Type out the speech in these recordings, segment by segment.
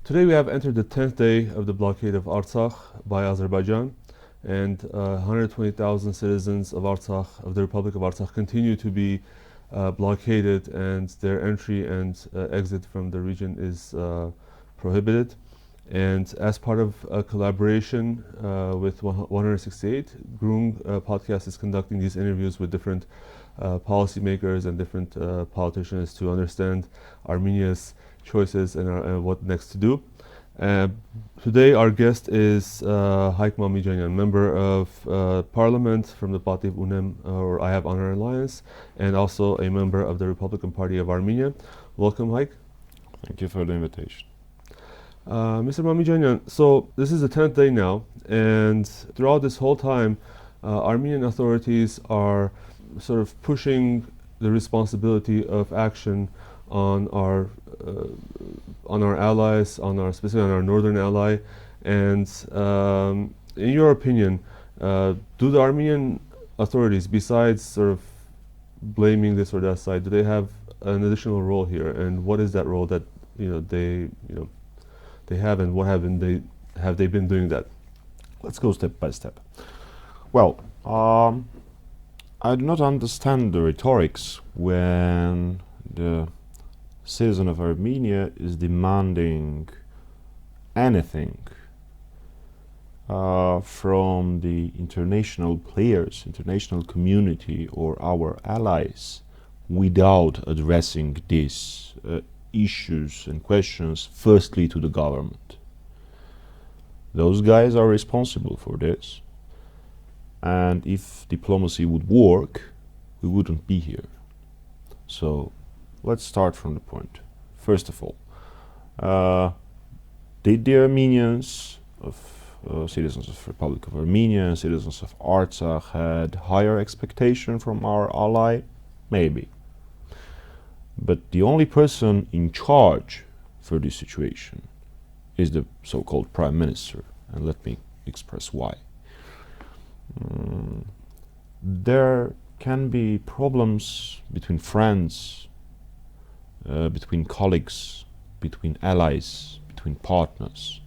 Today we have entered the 10th day of the blockade of Artsakh by Azerbaijan, and 120,000 citizens of Artsakh, of the Republic of Artsakh, continue to be blockaded, and their entry and exit from the region is prohibited. And as part of a collaboration with 168, Groong podcast is conducting these interviews with different policymakers and different politicians to understand Armenia's choices and what next to do. Today our guest is Hayk Mamijanyan, member of parliament from the Pativ Unem, or I Have Honor Alliance, and also a member of the Republican Party of Armenia. Welcome, Hayk. Thank you for the invitation. Mr. Mamijanyan, so this is the 10th day now, and throughout this whole time, Armenian authorities are sort of pushing the responsibility of action on our allies, specifically on our northern ally. And in your opinion, do the Armenian authorities, besides sort of blaming this or that side, do they have an additional role here? And what is that role that they have, and what have they been doing that? Let's go step by step. Well, I do not understand the rhetorics when the citizen of Armenia is demanding anything from the international players, international community, or our allies, without addressing these issues and questions firstly to the government. Those guys are responsible for this, and if diplomacy would work, we wouldn't be here. So let's start from the point. First of all, did the Armenians, citizens of Republic of Armenia and citizens of Artsakh, had higher expectation from our ally? Maybe. But the only person in charge for this situation is the so-called Prime Minister, and let me express why. There can be problems between friends, between colleagues, between allies, between partners.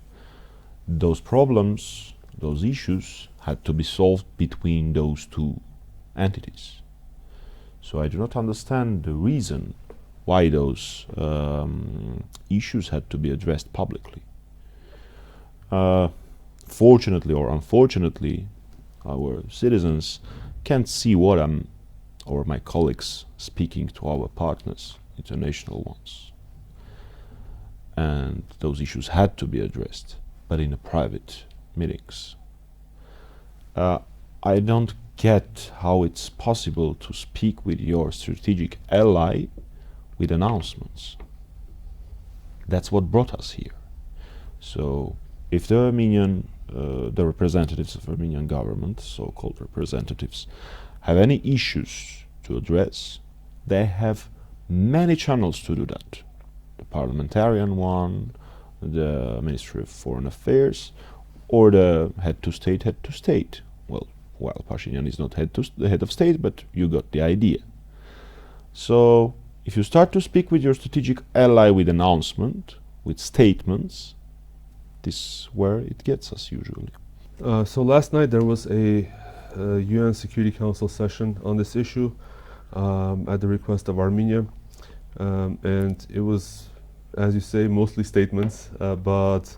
Those problems, those issues had to be solved between those two entities. So I do not understand the reason why those issues had to be addressed publicly. Fortunately or unfortunately, our citizens can't see what I'm or my colleagues speaking to our partners, international ones. And those issues had to be addressed, but in a private meetings. I don't get how it's possible to speak with your strategic ally with announcements. That's what brought us here. So if the representatives of Armenian government, so-called representatives, have any issues to address, they have many channels to do that. The parliamentarian one, the Ministry of Foreign Affairs, or the head to state. Well, Pashinyan is not the head of state, but you got the idea. So if you start to speak with your strategic ally with announcement, with statements, this is where it gets us usually. So last night there was a UN Security Council session on this issue at the request of Armenia, and it was, as you say, mostly statements, but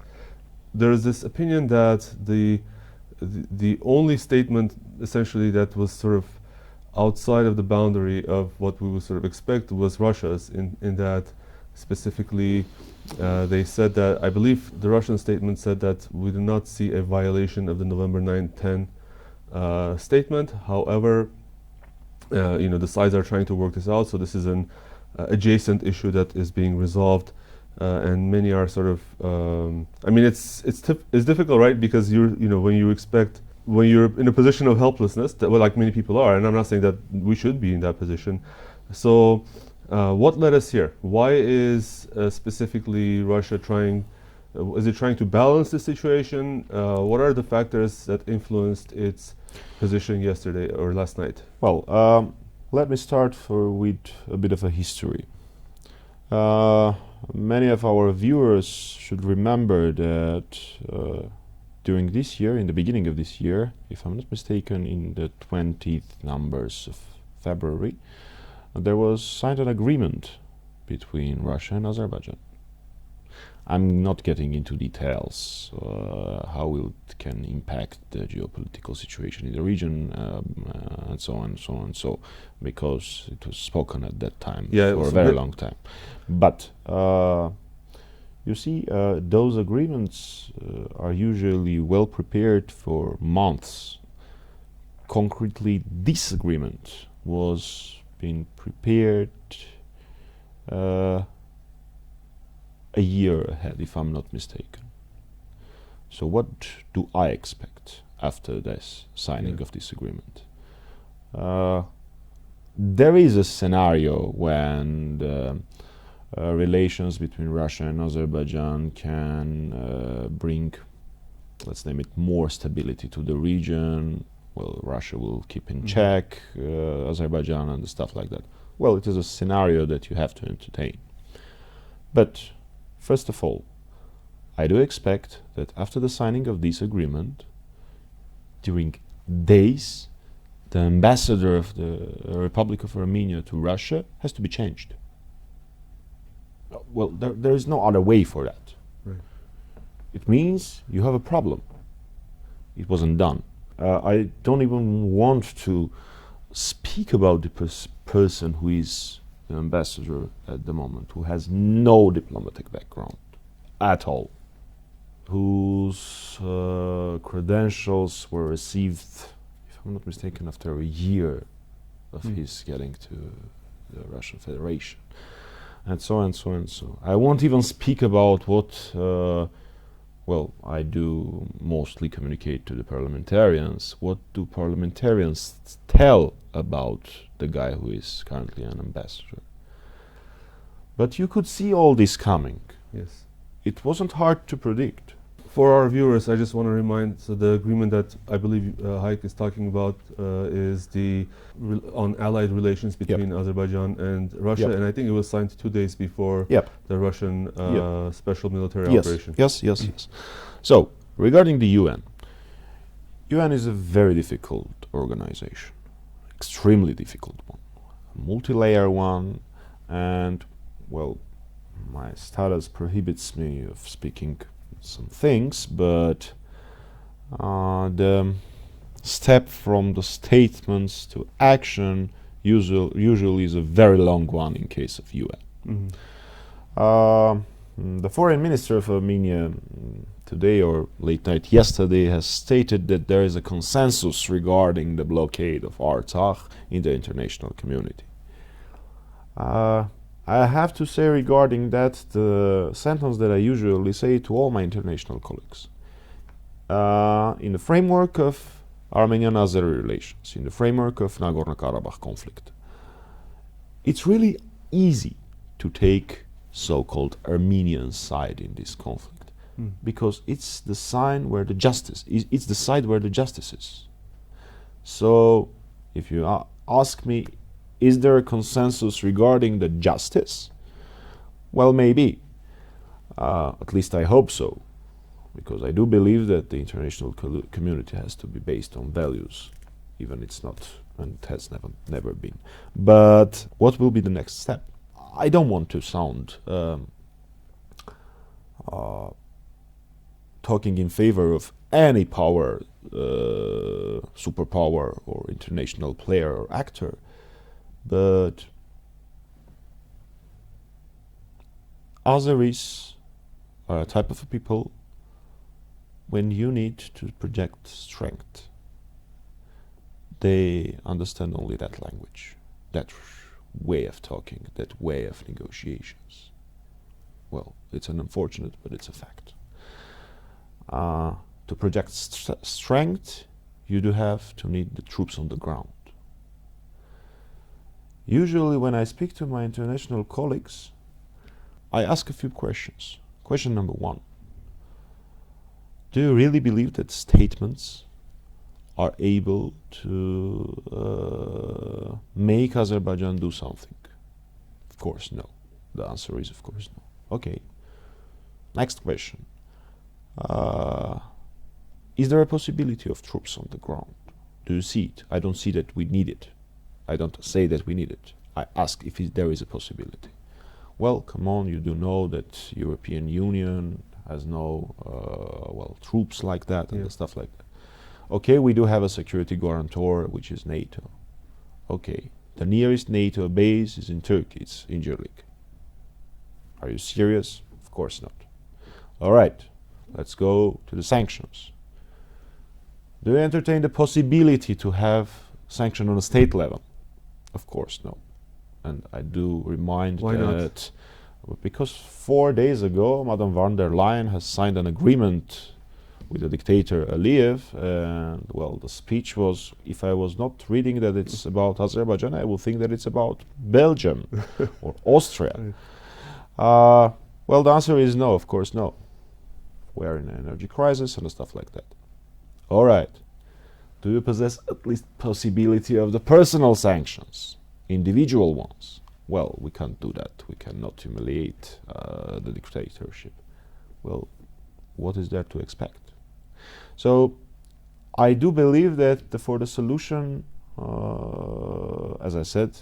there is this opinion that the only statement essentially that was sort of outside of the boundary of what we would sort of expect was Russia's, in that specifically they said that, I believe the Russian statement said that we do not see a violation of the November 9-10 statement. However, the sides are trying to work this out, so this is an adjacent issue that is being resolved, and many are sort of it's difficult, right? Because when you're in a position of helplessness, like many people are, and I'm not saying that we should be in that position. So what led us here? Why is specifically Russia trying to balance the situation? What are the factors that influenced its position yesterday or last night? Well, let me start with a bit of a history. many of our viewers should remember that during this year, in the beginning of this year, if I'm not mistaken, in the 20th numbers of February, there was signed an agreement between Russia and Azerbaijan. I'm not getting into details how it can impact the geopolitical situation in the region and so on and so on, so because it was spoken at that time for a very long time. But you see, those agreements are usually well prepared for months. Concretely, this agreement was being prepared a year ahead, if I'm not mistaken. So what do I expect after this signing of this agreement? There is a scenario when the relations between Russia and Azerbaijan can bring, let's name it, more stability to the region. Well, Russia will keep in check Azerbaijan and stuff like that. Well, it is a scenario that you have to entertain. But first of all, I do expect that after the signing of this agreement, during days, the ambassador of the Republic of Armenia to Russia has to be changed. Well, there is no other way for that. Right. It means you have a problem. It wasn't done. I don't even want to speak about the person who is the ambassador at the moment, who has no diplomatic background at all, whose credentials were received, if I'm not mistaken, after a year of his getting to the Russian Federation, and so on and so on and so. I won't even speak about what, well, I do mostly communicate to the parliamentarians. What do parliamentarians tell about the guy who is currently an ambassador? But you could see all this coming. Yes. It wasn't hard to predict. For our viewers, I just want to remind, so the agreement that I believe Hayk is talking about is on allied relations between Azerbaijan and Russia, and I think it was signed 2 days before the Russian special military operation. Yes. So, regarding the UN is a very difficult organization, extremely difficult one, a multi-layer one, and, well, my status prohibits me of speaking some things, but the step from the statements to action usually is a very long one in case of UN. The foreign minister of Armenia today or late night yesterday has stated that there is a consensus regarding the blockade of Artsakh in the international community. I have to say regarding that the sentence that I usually say to all my international colleagues. In the framework of Armenian-Azeri relations, in the framework of Nagorno-Karabakh conflict, it's really easy to take so-called Armenian side in this conflict because it's the side where the justice is. So if you ask me, is there a consensus regarding the justice? Well, maybe. At least I hope so, because I do believe that the international community has to be based on values, even it's not, and it has never been. But what will be the next step? I don't want to sound talking in favor of any power, superpower or international player or actor, but Azeris are a type of people when you need to project strength. They understand only that language, that way of talking, that way of negotiations. Well, it's an unfortunate, but it's a fact. To project strength, you do have to need the troops on the ground. Usually when I speak to my international colleagues, I ask a few questions. Question number one: do you really believe that statements are able to make Azerbaijan do something? Of course, no. The answer is of course no. Okay. Next question. Is there a possibility of troops on the ground? Do you see it? I don't see that we need it. I don't say that we need it. I ask if there is a possibility. Well, come on, you do know that European Union has no troops like that and stuff like that. Okay, we do have a security guarantor, which is NATO. Okay, the nearest NATO base is in Turkey, it's Incirlik. Are you serious? Of course not. All right, let's go to the sanctions. Do you entertain the possibility to have sanction on a state level? Of course, no. And I do remind Why that because 4 days ago, Madame von der Leyen has signed an agreement with the dictator Aliyev, and well, the speech was, if I was not reading that it's about Azerbaijan, I would think that it's about Belgium or Austria. Well, the answer is no, of course no. We're in an energy crisis and stuff like that. All right. Do you possess at least possibility of the personal sanctions, individual ones? Well, we can't do that. We cannot humiliate the dictatorship. Well, what is there to expect? So, I do believe that for the solution, as I said,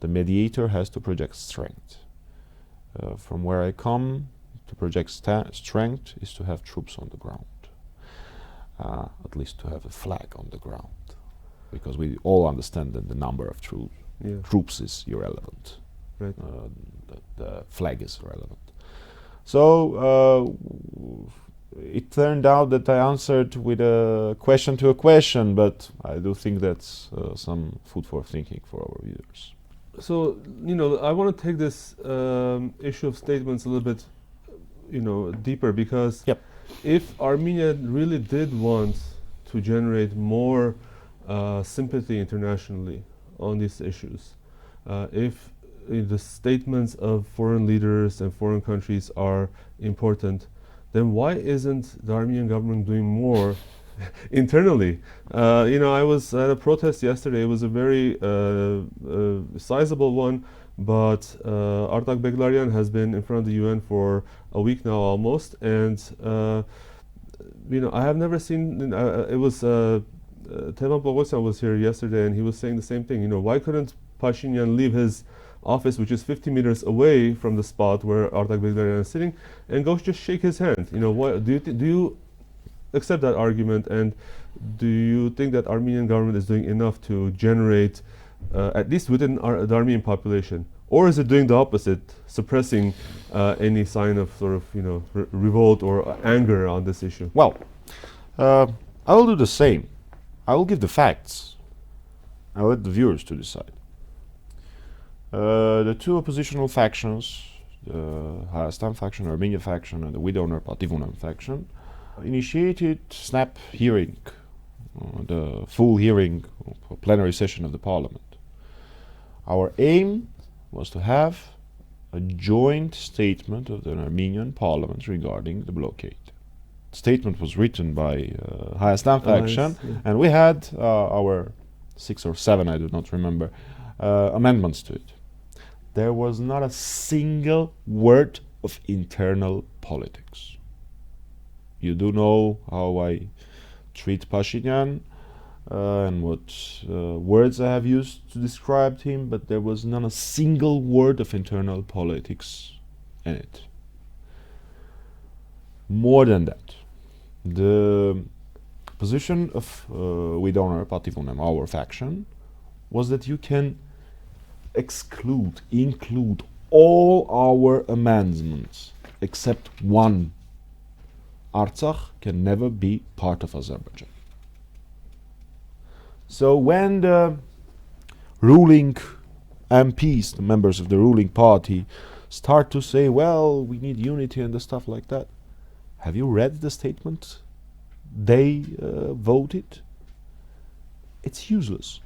the mediator has to project strength. From where I come, to project strength is to have troops on the ground. At least to have a flag on the ground, because we all understand that the number of troops is irrelevant. Right. The flag is relevant. So it turned out that I answered with a question to a question, but I do think that's some food for thinking for our viewers. So, I want to take this issue of statements a little bit, deeper, because if Armenia really did want to generate more sympathy internationally on these issues, if the statements of foreign leaders and foreign countries are important, then why isn't the Armenian government doing more internally? I was at a protest yesterday. It was a very sizable one, but Artak Beglarian has been in front of the UN for a week now almost, and I have never seen. It was Tevan Pogosyan was here yesterday, and he was saying the same thing. Why couldn't Pashinyan leave his office, which is 50 meters away from the spot where Artak Beglarian is sitting, and go just shake his hand? What do you accept that argument, and do you think that Armenian government is doing enough to generate, at least within the Armenian population, or is it doing the opposite, suppressing any sign of sort of revolt or anger on this issue? Well, I will do the same. I will give the facts. I'll let the viewers to decide. The two oppositional factions, the Hayastan faction, Armenia faction, and the widower Pativ Unem faction, initiated snap hearing, the full hearing, plenary session of the parliament. Our aim was to have a joint statement of the Armenian parliament regarding the blockade. The statement was written by Hayastan faction, and we had our 6 or 7, I do not remember, amendments to it. There was not a single word of internal politics. You do know how I treat Pashinyan and what words I have used to describe him, but there was not a single word of internal politics in it. More than that, the position of widower Pativ Unem, our faction, was that you can include all our amendments except one. Artsakh can never be part of Azerbaijan. So when the ruling MPs, the members of the ruling party, start to say, well, we need unity and the stuff like that, have you read the statement they voted? It's useless.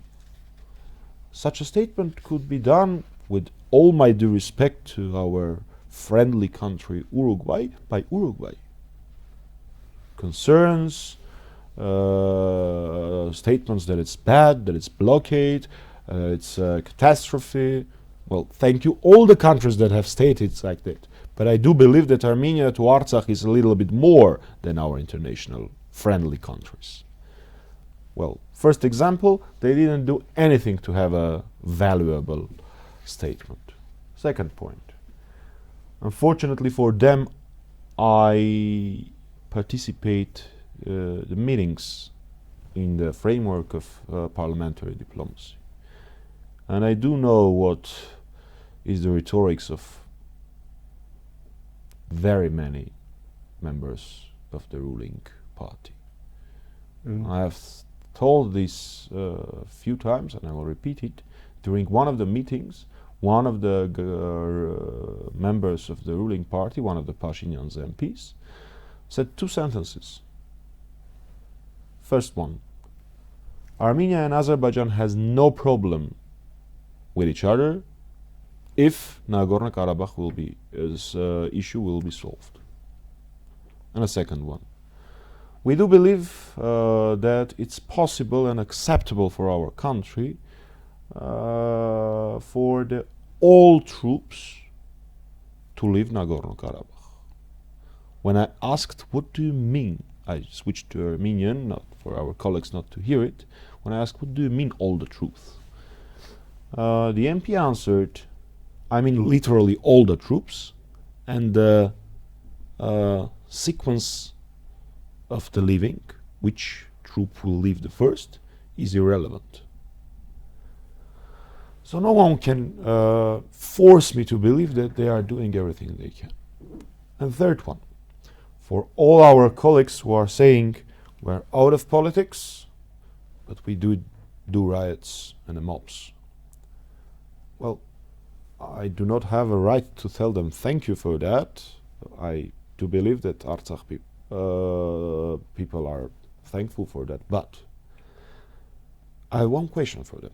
Such a statement could be done, with all my due respect to our friendly country Uruguay, by Uruguay. Concerns, statements that it's bad, that it's blockade, it's a catastrophe. Well, thank you all the countries that have stated like that. But I do believe that Armenia to Artsakh is a little bit more than our international friendly countries. Well, first example, they didn't do anything to have a valuable statement. Second point, unfortunately for them, I participate the meetings in the framework of parliamentary diplomacy. And I do know what is the rhetorics of very many members of the ruling party. I have told this a few times, and I will repeat it. During one of the meetings, one of the members of the ruling party, one of the Pashinyan's MPs, said two sentences. First one, Armenia and Azerbaijan has no problem with each other if Nagorno-Karabakh will be issue will be solved. And a second one, we do believe that it's possible and acceptable for our country for the all troops to leave Nagorno-Karabakh. When I asked, what do you mean? I switched to Armenian, not for our colleagues not to hear it. When I asked, what do you mean all the troops? The MP answered, I mean literally all the troops, and the sequence of the leaving, which troop will leave the first, is irrelevant. So no one can force me to believe that they are doing everything they can. And third one, for all our colleagues who are saying we're out of politics, but we do riots and mobs. Well, I do not have a right to tell them thank you for that. I do believe that Artsakh people are thankful for that, but I have one question for them.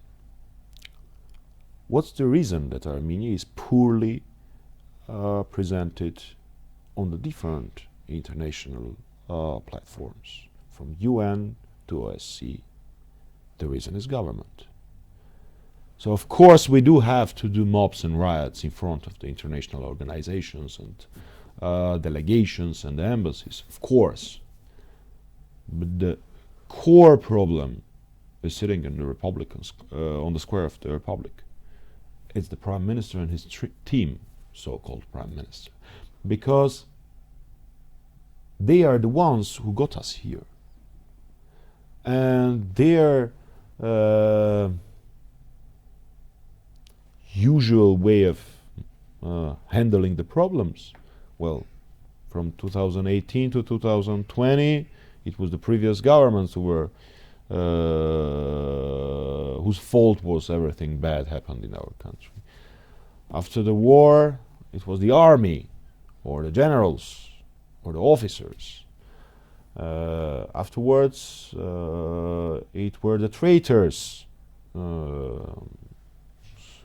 What's the reason that Armenia is poorly presented on the different international platforms, from UN to OSCE? The reason is government. So of course we do have to do mobs and riots in front of the international organizations and delegations and the embassies, of course. But the core problem is sitting in the Republicans on the square of the Republic. It's the Prime Minister and his team, so-called Prime Minister, because they are the ones who got us here. And their usual way of handling the problems, well, from 2018 to 2020, it was the previous governments who were whose fault was everything bad happened in our country. After the war, it was the army, or the generals, or the officers. Afterwards, it were the traitors who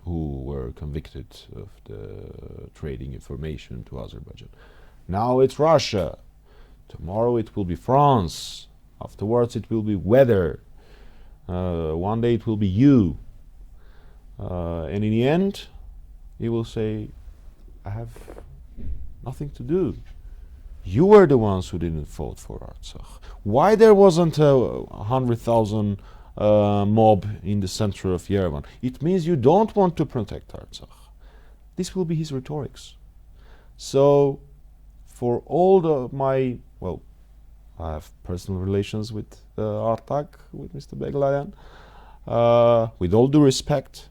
were convicted of the trading information to Azerbaijan. Now it's Russia. Tomorrow it will be France. Afterwards it will be weather. One day it will be you. And in the end, he will say, I have nothing to do. You were the ones who didn't vote for Artsakh. Why there wasn't a 100,000 mob in the center of Yerevan? It means you don't want to protect Artsakh. This will be his rhetorics. So, for all my, well, I have personal relations with Artsakh, with Mr. Beglayan. With all due respect,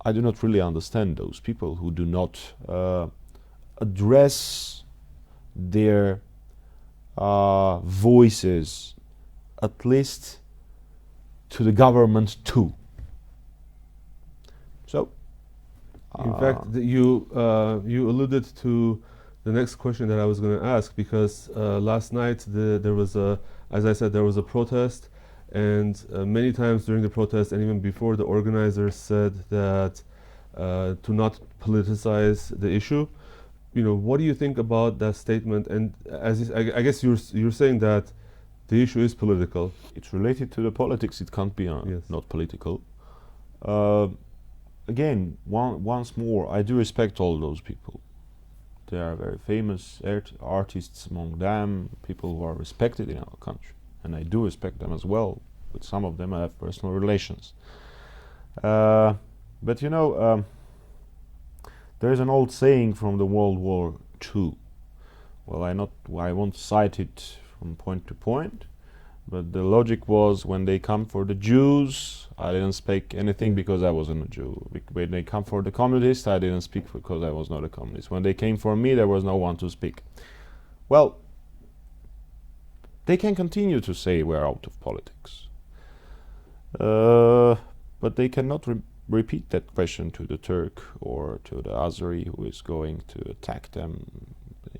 I do not really understand those people who do not address their voices, at least to the government too. So, in fact, you alluded to the next question that I was going to ask, because last night there was a, as I said, there was a protest, and many times during the protest and even before, the organizers said that to not politicize the issue. You know, what do you think about that statement? And as I guess you're saying that the issue is political. It's related to the politics. It can't be yes. Not political. Again, once more, I do respect all those people. There are very famous artists among them, people who are respected in our country, and I do respect them as well. With some of them I have personal relations. But you know, there is an old saying from the World War II. Well, I won't cite it from point to point, but the logic was, when they come for the Jews, I didn't speak anything because I wasn't a Jew. When they come for the communists, I didn't speak because I was not a communist. When they came for me, there was no one to speak. Well, they can continue to say we're out of politics. But they cannot repeat that question to the Turk or to the Azeri who is going to attack them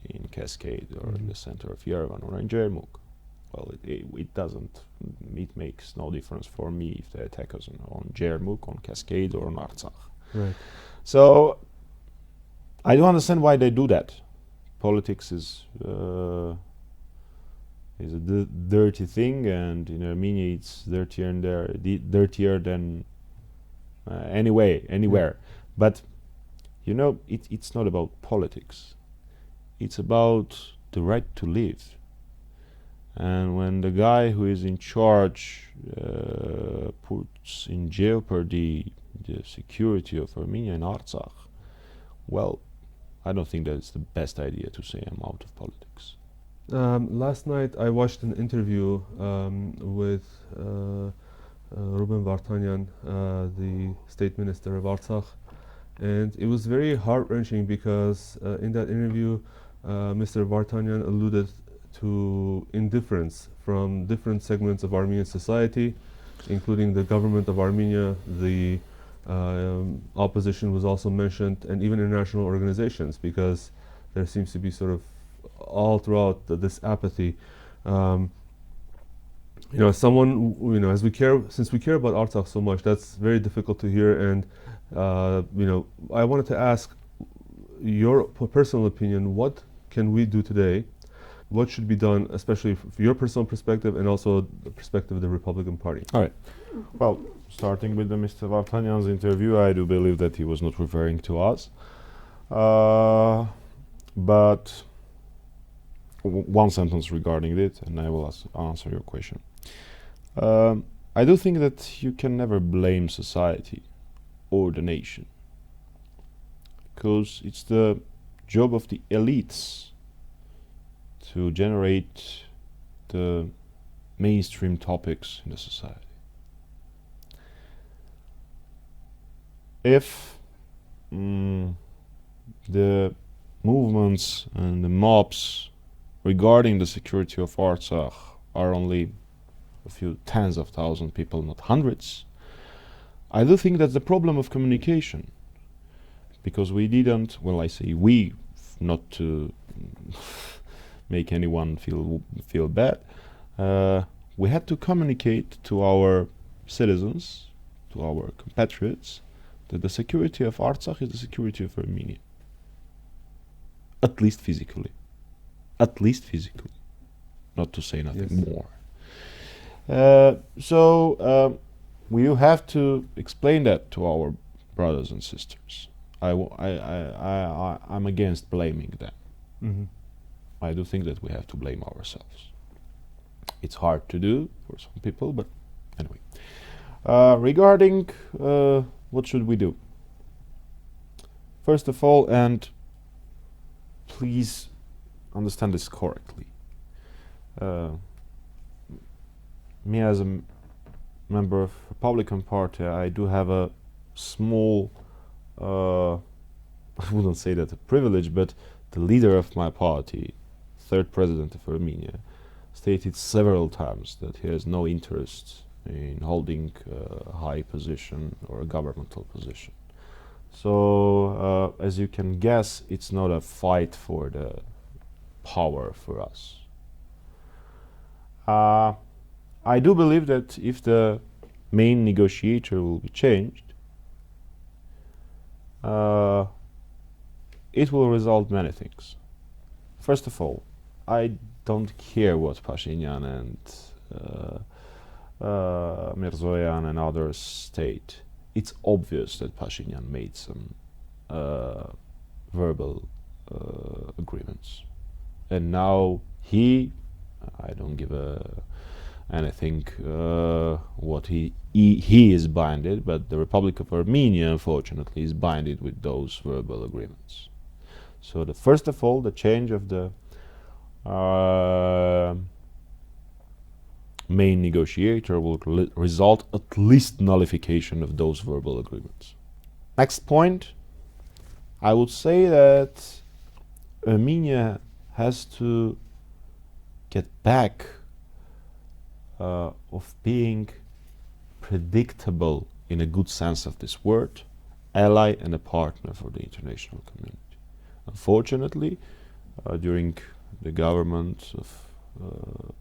in Cascade or in the center of Yerevan or in Jermuk. Well, it doesn't. It makes no difference for me if they attack us on Jermuk, on Cascade, or on Artsakh. Right. So I don't understand why they do that. Politics is a dirty thing, and in Armenia it's dirtier than anywhere. But you know, it's not about politics. It's about the right to live. And when the guy who is in charge puts in jeopardy the security of Armenia and Artsakh, well, I don't think that it's the best idea to say I'm out of politics. Last night I watched an interview with Ruben Vartanyan, the state minister of Artsakh, and it was very heart-wrenching because in that interview Mr. Vartanyan alluded to indifference from different segments of Armenian society, including the government of Armenia. The opposition was also mentioned, and even international organizations, because there seems to be sort of all throughout this apathy. You know, someone, you know, since we care about Artsakh so much, that's very difficult to hear. And you know, I wanted to ask your personal opinion. What can we do today? What should be done, especially from your personal perspective and also the perspective of the Republican Party? All right. Well, starting with the Mr. Vartanyan's interview, I do believe that he was not referring to us. But one sentence regarding it, and I will answer your question. I do think that you can never blame society or the nation, because it's the job of the elites to generate the mainstream topics in the society. If the movements and the mobs regarding the security of Artsakh are only a few tens of thousands of people, not hundreds, I do think that's the problem of communication. Because we didn't, well, I say we, not to make anyone feel bad, we had to communicate to our citizens, to our compatriots, that the security of Artsakh is the security of Armenia. At least physically. At least physically. Not to say nothing more. So we have to explain that to our brothers and sisters. I'm against blaming them. Mm-hmm. I do think that we have to blame ourselves. It's hard to do for some people, but anyway. Regarding what should we do? First of all, and please understand this correctly, me as a member of Republican Party, I do have a small, I wouldn't say that a privilege, but the leader of my party, third president of Armenia, stated several times that he has no interest in holding a high position or a governmental position. So, as you can guess, it's not a fight for the power for us. I do believe that if the main negotiator will be changed, it will result many things. First of all, I don't care what Pashinyan and Mirzoyan and others state. It's obvious that Pashinyan made some verbal agreements. And now I don't give anything what he is binded, but the Republic of Armenia, unfortunately, is binded with those verbal agreements. So first of all, the change of the main negotiator will result at least nullification of those verbal agreements. Next point, I would say that Armenia has to get back of being predictable, in a good sense of this word, ally and a partner for the international community. Unfortunately, during the government of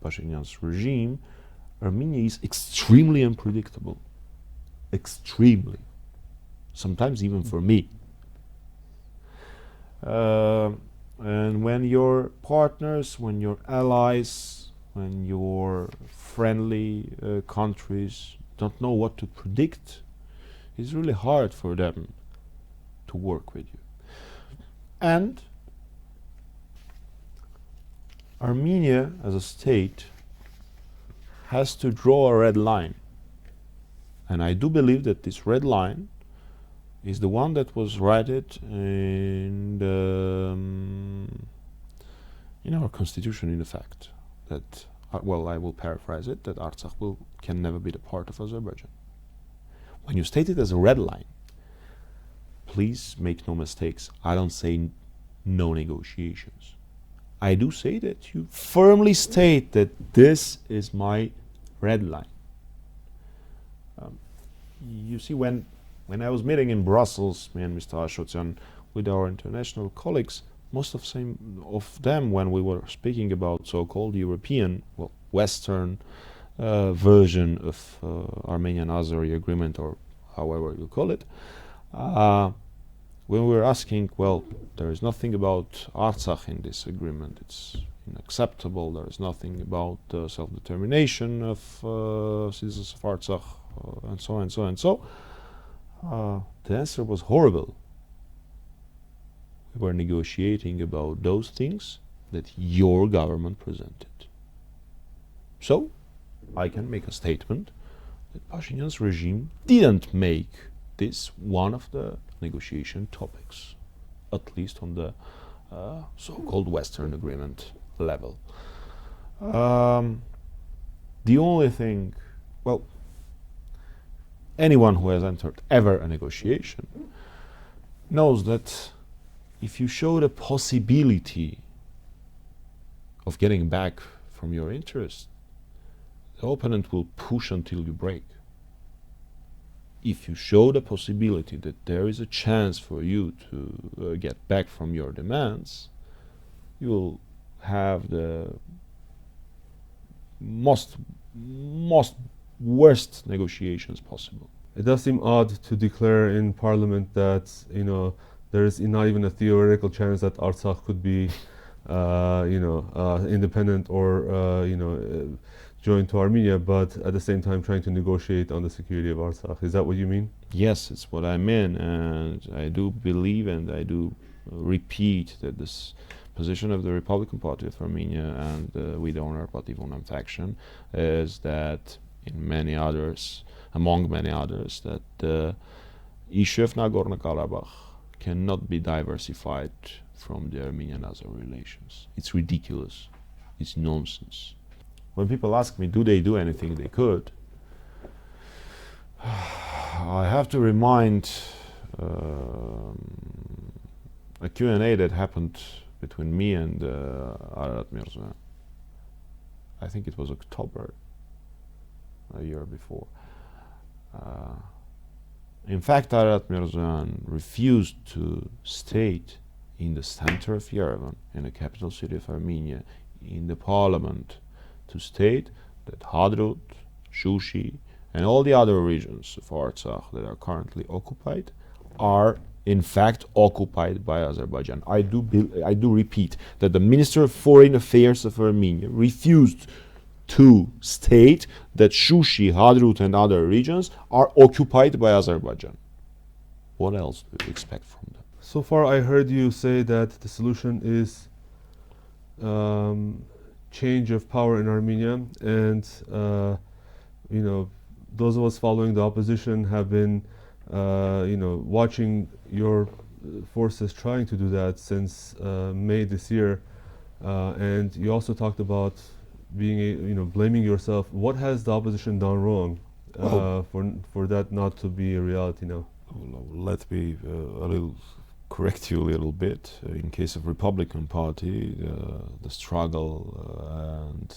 Pashinyan's regime, Armenia is extremely unpredictable. Extremely. Sometimes even for me. And when your partners, when your allies, when your friendly countries don't know what to predict, it's really hard for them to work with you. And Armenia as a state has to draw a red line. And I do believe that this red line is the one that was righted in our constitution, in effect. That, well, I will paraphrase it, that Artsakh can never be the part of Azerbaijan. When you state it as a red line, please make no mistakes. I don't say no negotiations. I do say that you firmly state that this is my red line. You see, when I was meeting in Brussels, me and Mr. Ashotyan, with our international colleagues, most of them, when we were speaking about so-called European, well, Western version of Armenian Azeri agreement, or however you call it, when we were asking, well, there is nothing about Artsakh in this agreement, it's unacceptable, there is nothing about self-determination of citizens of Artsakh, and so on and so on and so. The answer was horrible. We were negotiating about those things that your government presented. So, I can make a statement that Pashinyan's regime didn't make this one of the negotiation topics, at least on the so-called Western agreement level. The only thing, well, anyone who has entered ever a negotiation knows that if you show the possibility of getting back from your interest, the opponent will push until you break. If you show the possibility that there is a chance for you to get back from your demands, you will have the most worst negotiations possible. It does seem odd to declare in parliament that there is not even a theoretical chance that Artsakh could be independent or joined to Armenia, but at the same time trying to negotiate on the security of Artsakh. Is that what you mean? Yes, it's what I mean, and I do believe and I do repeat that this position of the Republican Party of Armenia and with owner Pativ Unem faction is that among many others, that the issue of Nagorno-Karabakh cannot be diversified from the Armenian-Azeri relations. It's ridiculous. It's nonsense. When people ask me, do they do anything they could, I have to remind a Q&A that happened between me and Hayk Mamijanyan. I think it was October, a year before. In fact, Hayk Mamijanyan refused to state in the center of Yerevan, in the capital city of Armenia, in the parliament, to state that Hadrut, Shushi, and all the other regions of Artsakh that are currently occupied are in fact occupied by Azerbaijan. I do repeat that the Minister of Foreign Affairs of Armenia refused to state that Shushi, Hadrut, and other regions are occupied by Azerbaijan. What else do you expect from them? So far, I heard you say that the solution is change of power in Armenia, and those of us following the opposition have been, watching your forces trying to do that since May this year, and you also talked about blaming yourself. What has the opposition done wrong for that not to be a reality now? Let me correct you a little bit. In case of Republican Party, the struggle and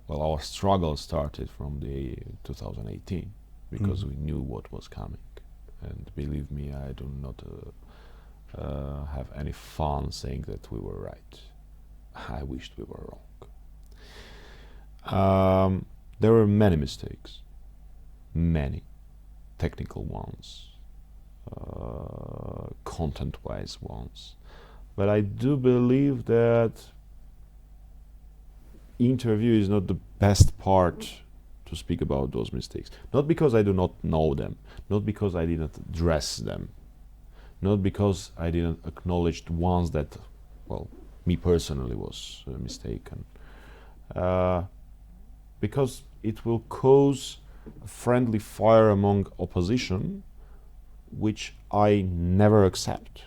our struggle started from the 2018 because we knew what was coming, and believe me, I do not have any fun saying that we were right. I wished we were wrong. There were many mistakes, many technical ones, content-wise ones, but I do believe that interview is not the best part to speak about those mistakes. Not because I do not know them, not because I didn't address them, not because I didn't acknowledge the ones that, me personally was mistaken, because it will cause a friendly fire among opposition, which I never accept.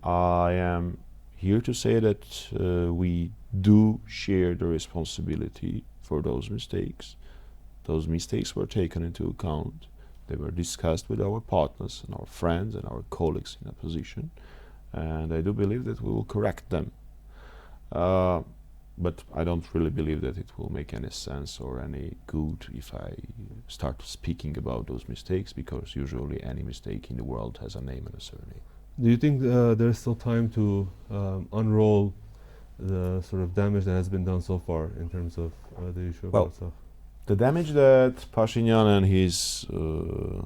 I am here to say that we do share the responsibility for those mistakes. Those mistakes were taken into account. They were discussed with our partners and our friends and our colleagues in opposition, and I do believe that we will correct them. But I don't really believe that it will make any sense or any good if I start speaking about those mistakes, because usually any mistake in the world has a name and a surname. Do you think there's still time to unroll the sort of damage that has been done so far in terms of the issue of Artsakh? The damage that Pashinyan and his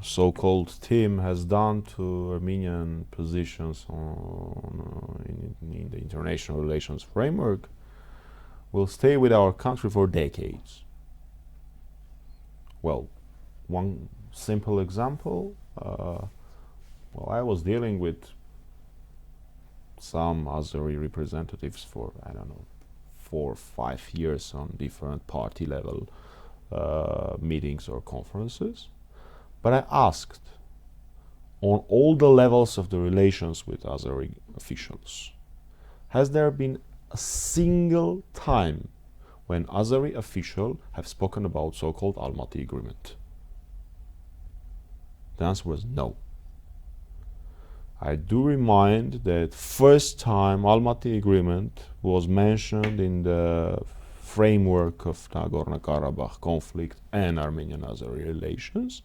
so-called team has done to Armenian positions in the international relations framework will stay with our country for decades. One simple example, I was dealing with some Azeri representatives for, 4 or 5 years on different party level meetings or conferences, but I asked on all the levels of the relations with Azeri officials, has there been a single time when Azeri officials have spoken about so-called Almaty agreement? The answer was no. I do remind that first time Almaty agreement was mentioned in the framework of Nagorno-Karabakh conflict and Armenian-Azeri relations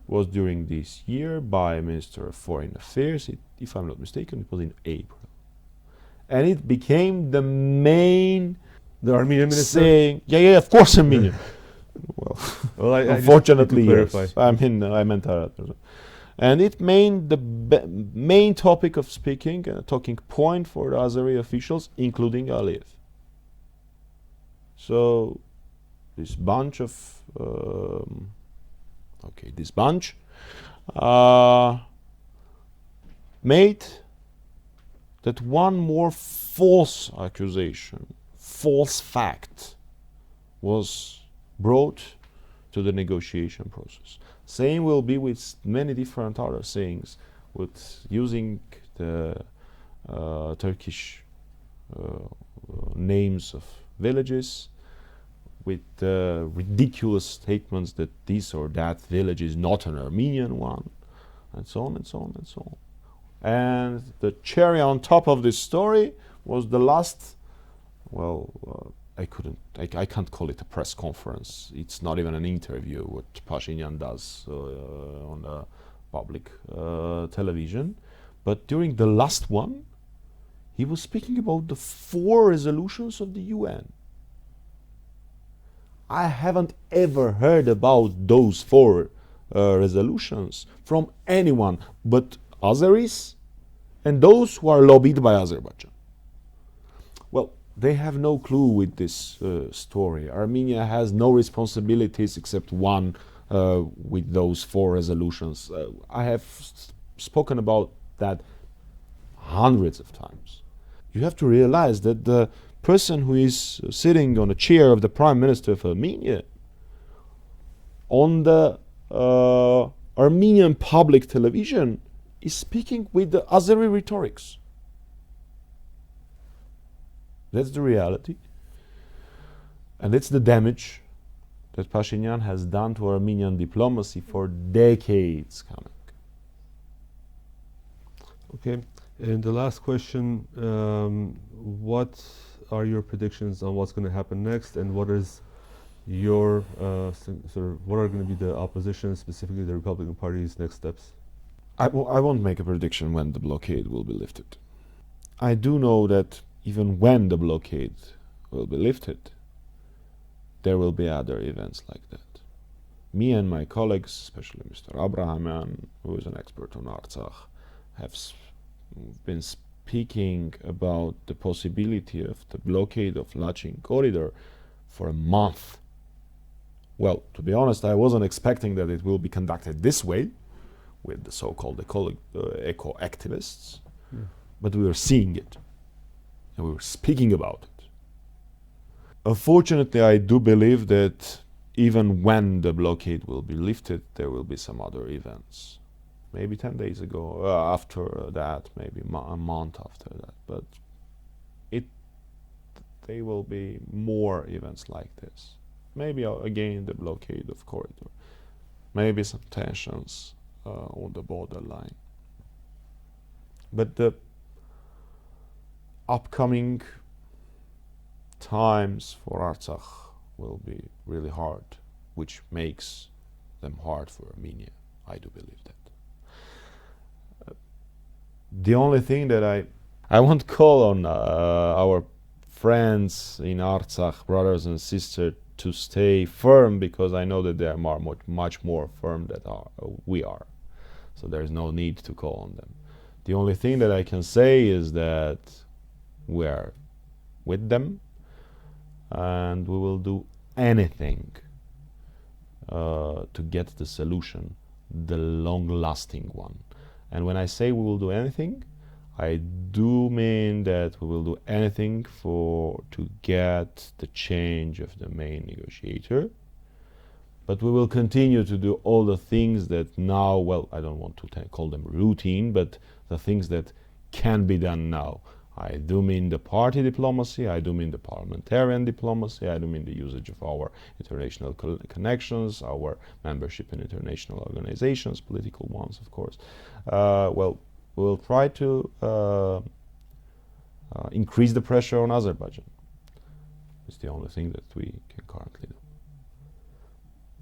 was during this year by Minister of Foreign Affairs. If I'm not mistaken, it was in April. And it became the main... The Armenian minister? Saying, yeah, of course Armenian. Unfortunately, yes. I meant that. And it made the main topic of speaking, a talking point for the Azeri officials, including Aliyev. So this bunch made that one more false accusation, false fact was brought to the negotiation process. Same will be with many different other things, with using the Turkish names of villages, with ridiculous statements that this or that village is not an Armenian one, and so on and so on and so on. And the cherry on top of this story was the last, I can't call it a press conference. It's not even an interview, what Pashinyan does on the public television. But during the last one, he was speaking about the 4 resolutions of the UN. I haven't ever heard about those 4 resolutions from anyone but Azeris and those who are lobbied by Azerbaijan. Well, they have no clue with this story. Armenia has no responsibilities except one with those 4 resolutions. I have spoken about that hundreds of times. You have to realize that the person who is sitting on a chair of the Prime Minister of Armenia on the Armenian public television is speaking with the Azeri rhetorics. That's the reality. And it's the damage that Pashinyan has done to Armenian diplomacy for decades coming. Okay, and the last question, what are your predictions on what's going to happen next, and what is your what are going to be the opposition, specifically the Republican Party's next steps? I won't make a prediction when the blockade will be lifted. I do know that even when the blockade will be lifted, there will be other events like that. Me and my colleagues, especially Mr. Abrahamyan, who is an expert on Artsakh, have been speaking about the possibility of the blockade of Lachin corridor for a month. Well, to be honest, I wasn't expecting that it will be conducted this way, with the so-called eco-activists, but we were seeing it, and we were speaking about it. Unfortunately, I do believe that even when the blockade will be lifted, there will be some other events. Maybe 10 days ago, after that, maybe a month after that, but they will be more events like this. Maybe again the blockade of corridor, maybe some tensions on the borderline. But the upcoming times for Artsakh will be really hard, which makes them hard for Armenia. I do believe that. The only thing that I want to call on our friends in Artsakh, brothers and sisters, to stay firm, because I know that they are much more firm than we are. So there is no need to call on them. The only thing that I can say is that we are with them, and we will do anything to get the solution, the long-lasting one. And when I say we will do anything, I do mean that we will do anything to get the change of the main negotiator. But we will continue to do all the things that now, well, I don't want to call them routine, but the things that can be done now. I do mean the party diplomacy, I do mean the parliamentarian diplomacy, I do mean the usage of our international connections, our membership in international organizations, political ones, of course. Well, we will try to increase the pressure on Azerbaijan. It's the only thing that we can currently do.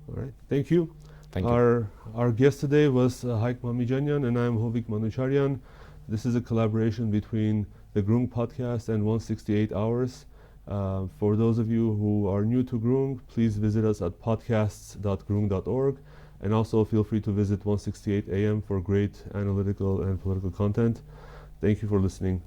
All right, thank you. Thank you. Our guest today was Hayk Mamijanyan, and I'm Hayk Mamijanyan. This is a collaboration between the Groong podcast and 168 Hours. For those of you who are new to Groong, please visit us at podcasts.groong.org, and also feel free to visit 168 AM for great analytical and political content. Thank you for listening.